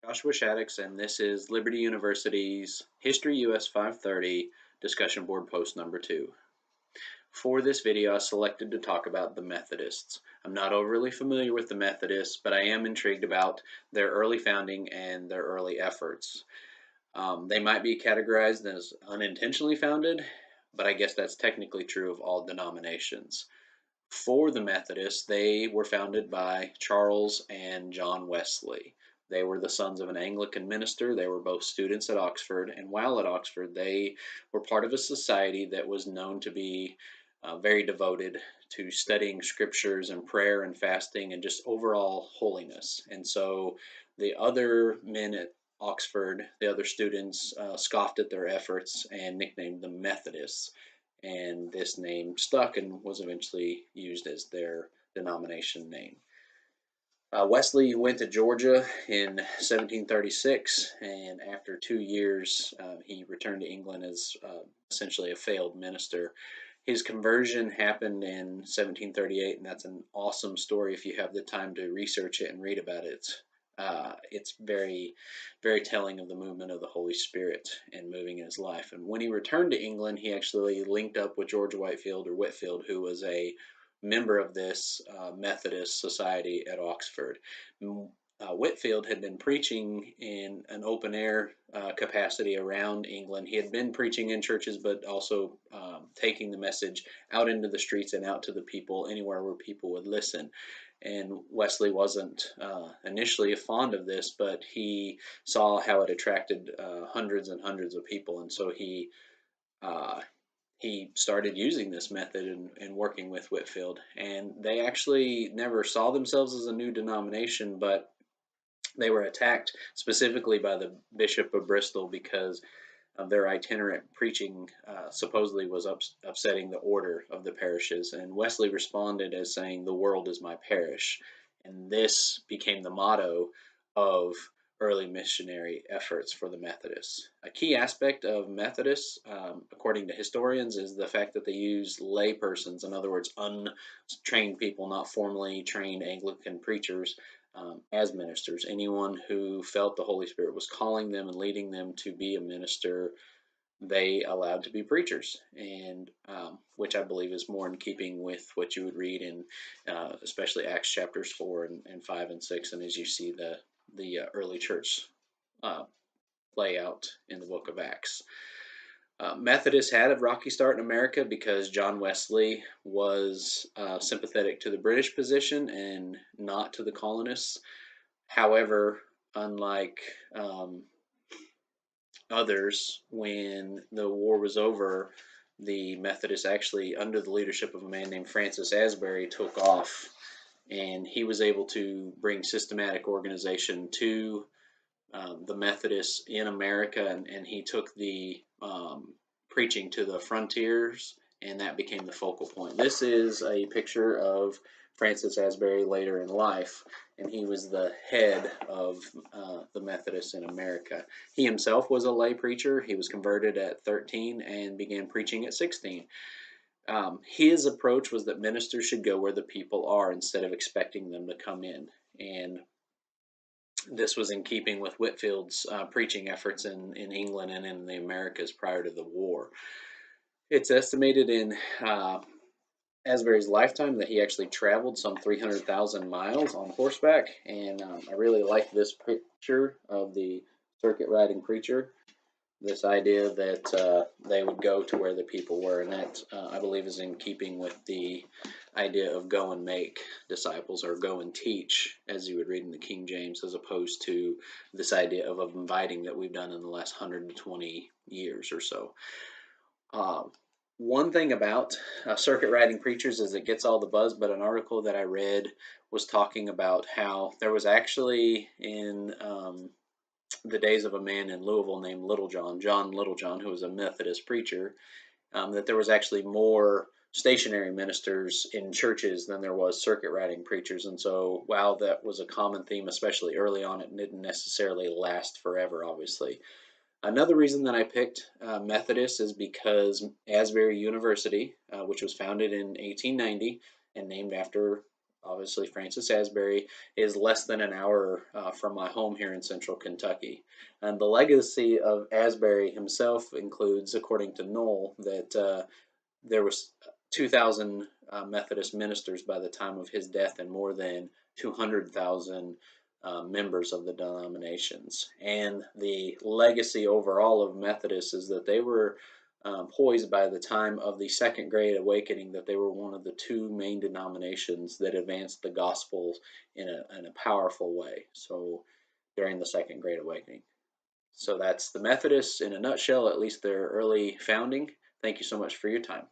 Joshua Shaddox, and this is Liberty University's History US 530 discussion board post number 2. For this video, I selected to talk about the Methodists. I'm not overly familiar with the Methodists, but I am intrigued about their early founding and their early efforts. They might be categorized as unintentionally founded, but I guess that's technically true of all denominations. For the Methodists, they were founded by Charles and John Wesley. They were the sons of an Anglican minister. They were both students at Oxford, and while at Oxford, they were part of a society that was known to be very devoted to studying scriptures and prayer and fasting and just overall holiness. And so the other men at Oxford, the other students, scoffed at their efforts and nicknamed them Methodists, and this name stuck and was eventually used as their denomination name. Wesley went to Georgia in 1736, and after 2 years, he returned to England as essentially a failed minister. His conversion happened in 1738, and that's an awesome story if you have the time to research it and read about it. It's very, very telling of the movement of the Holy Spirit and moving in his life. And when he returned to England, he actually linked up with George Whitefield, who was a member of this Methodist society at Oxford. Whitefield had been preaching in an open air capacity around England. He had been preaching in churches, but also taking the message out into the streets and out to the people, anywhere where people would listen. And Wesley wasn't initially fond of this, but he saw how it attracted hundreds and hundreds of people, and so he started using this method and working with Whitefield. And they actually never saw themselves as a new denomination, but they were attacked specifically by the Bishop of Bristol because of their itinerant preaching supposedly was upsetting the order of the parishes. And Wesley responded as saying, "The world is my parish." And this became the motto of early missionary efforts for the Methodists. A key aspect of Methodists, according to historians, is the fact that they use lay persons, in other words, untrained people, not formally trained Anglican preachers, as ministers. Anyone who felt the Holy Spirit was calling them and leading them to be a minister, they allowed to be preachers, and which I believe is more in keeping with what you would read in especially Acts chapters 4 and 5 and 6, and as you see the early church play out in the book of Acts. Methodists had a rocky start in America because John Wesley was sympathetic to the British position and not to the colonists. However, unlike others, when the war was over, the Methodists actually, under the leadership of a man named Francis Asbury, took off, and he was able to bring systematic organization to the Methodists in America, and he took the preaching to the frontiers, and that became the focal point. This is a picture of Francis Asbury later in life, and he was the head of the Methodists in America. He himself was a lay preacher. He was converted at 13 and began preaching at 16. His approach was that ministers should go where the people are instead of expecting them to come in, and this was in keeping with Whitefield's preaching efforts in England and in the Americas prior to the war. It's estimated in Asbury's lifetime that he actually traveled some 300,000 miles on horseback, and I really like this picture of the circuit riding preacher, this idea that they would go to where the people were, and that I believe is in keeping with the idea of go and make disciples, or go and teach, as you would read in the King James, as opposed to this idea of inviting that we've done in the last 120 years or so. One thing about circuit riding preachers is it gets all the buzz, but an article that I read was talking about how there was actually in the days of a man in Louisville named John Littlejohn, who was a Methodist preacher, that there was actually more stationary ministers in churches than there was circuit riding preachers. And so while that was a common theme, especially early on, it didn't necessarily last forever, obviously. Another reason that I picked Methodist is because Asbury University, which was founded in 1890 and named after obviously Francis Asbury, is less than an hour from my home here in central Kentucky. And the legacy of Asbury himself includes, according to Knoll, that there was 2,000 Methodist ministers by the time of his death and more than 200,000 members of the denominations. And the legacy overall of Methodists is that they were poised by the time of the Second Great Awakening, that they were one of the two main denominations that advanced the gospel in a powerful way. So during the Second Great Awakening. So that's the Methodists in a nutshell, at least their early founding. Thank you so much for your time.